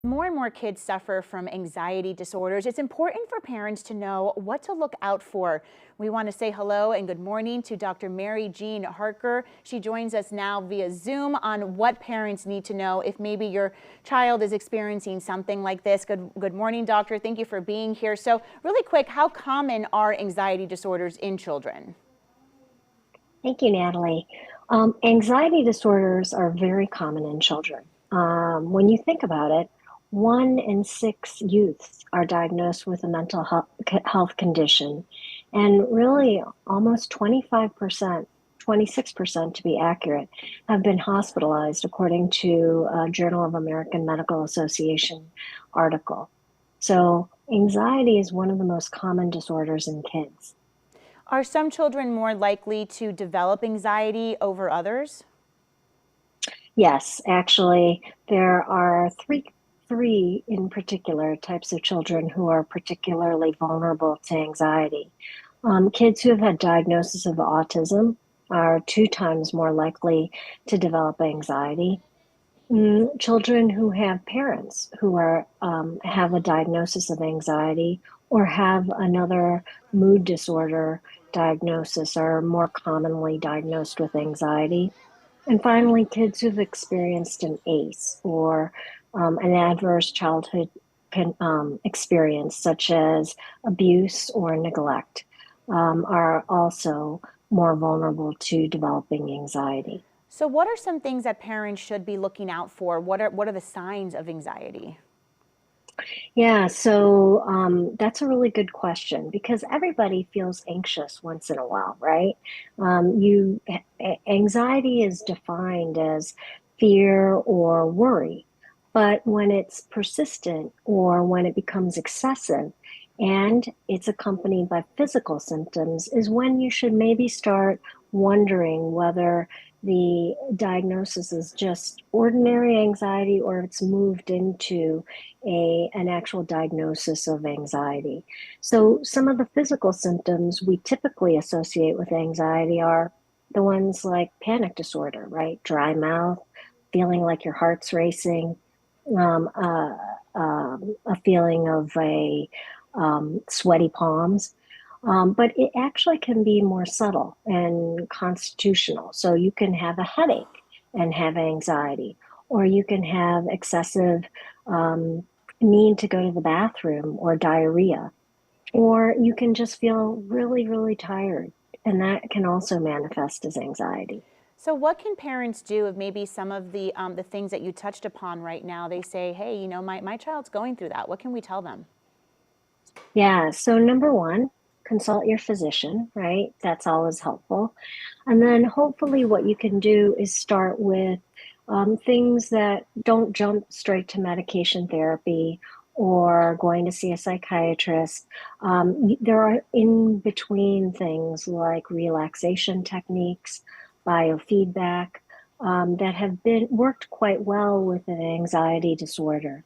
More and more kids suffer from anxiety disorders. It's important for parents to know what to look out for. We want to say hello and good morning to Dr. Mary Jean Harker. She joins us now via Zoom on what parents need to know if maybe your child is experiencing something like this. Good morning, doctor. Thank you for being here. So really quick, how common are anxiety disorders in children? Thank you, Natalie. Anxiety disorders are very common in children. When you think about it, 1 in 6 youths are diagnosed with a mental health condition, and really almost 25%, 26% to be accurate, have been hospitalized, according to a Journal of American Medical Association article. So, anxiety is one of the most common disorders in kids. Are some children more likely to develop anxiety over others? Yes, actually, there are three in particular types of children who are particularly vulnerable to anxiety. Kids who have had diagnosis of autism are 2 times more likely to develop anxiety. Children who have parents who are have a diagnosis of anxiety or have another mood disorder diagnosis are more commonly diagnosed with anxiety. And finally, kids who've experienced an ACE or an adverse childhood experience, such as abuse or neglect, are also more vulnerable to developing anxiety. So what are some things that parents should be looking out for? What are the signs of anxiety? Yeah, so that's a really good question because everybody feels anxious once in a while, right? Anxiety is defined as fear or worry, but when it's persistent or when it becomes excessive and it's accompanied by physical symptoms is when you should maybe start wondering whether the diagnosis is just ordinary anxiety or it's moved into an actual diagnosis of anxiety. So some of the physical symptoms we typically associate with anxiety are the ones like panic disorder, right? Dry mouth, feeling like your heart's racing, um, uh, a feeling of a sweaty palms. But it actually can be more subtle and constitutional. So you can have a headache and have anxiety, or you can have excessive um, need to go to the bathroom or diarrhea, or you can just feel really, really tired. And that can also manifest as anxiety. So what can parents do if maybe some of the things that you touched upon right now, they say, hey, my child's going through that. What can we tell them? Yeah, so number one, consult your physician, right? That's always helpful. And then hopefully, what you can do is start with things that don't jump straight to medication therapy or going to see a psychiatrist. There are in between things like relaxation techniques, biofeedback, that have been worked quite well with an anxiety disorder.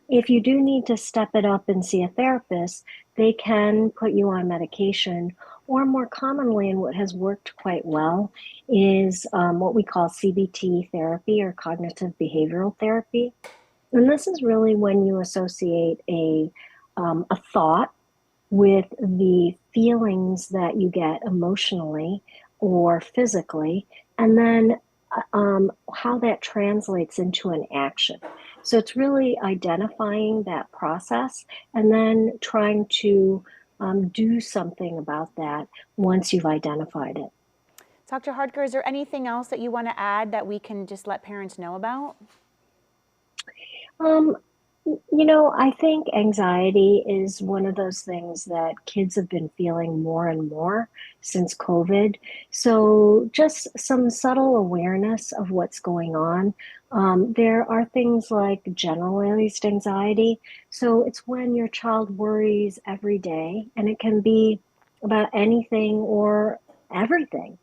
If you do need to step it up and see a therapist, they can put you on medication, or more commonly, and what has worked quite well, is what we call CBT therapy or cognitive behavioral therapy. And this is really when you associate a thought with the feelings that you get emotionally or physically, and then how that translates into an action. So it's really identifying that process and then trying to do something about that once you've identified it. Dr. Harker, is there anything else that you want to add that we can just let parents know about? Um, I think anxiety is one of those things that kids have been feeling more and more since COVID. So, just some subtle awareness of what's going on. There are things like generalized anxiety. So, it's when your child worries every day, and it can be about anything or everything.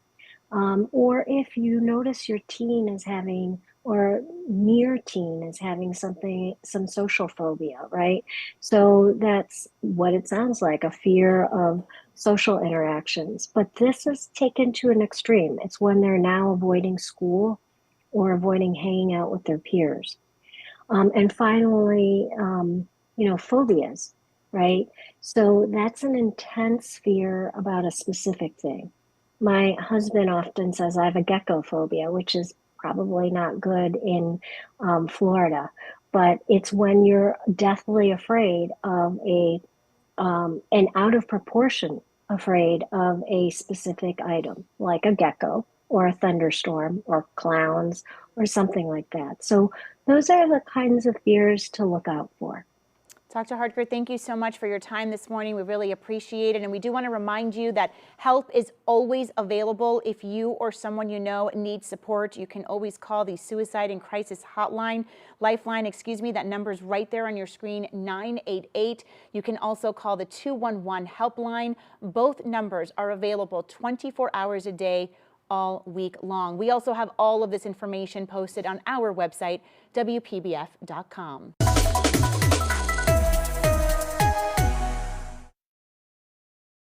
Or if you notice your teen is having, or near teen is having some social phobia, right? So that's what it sounds like, a fear of social interactions. But this is taken to an extreme. It's when they're now avoiding school or avoiding hanging out with their peers. And finally, phobias, right? So that's an intense fear about a specific thing. My husband often says I have a gecko phobia, which is probably not good in Florida, but it's when you're deathly afraid of and out of proportion afraid of a specific item, like a gecko or a thunderstorm or clowns or something like that. So those are the kinds of fears to look out for. Dr. Harker, thank you so much for your time this morning. We really appreciate it. And we do want to remind you that help is always available. If you or someone you know needs support, you can always call the Suicide and Crisis Hotline, Lifeline, that number is right there on your screen, 988. You can also call the 211 helpline. Both numbers are available 24 hours a day, all week long. We also have all of this information posted on our website, WPBF.com.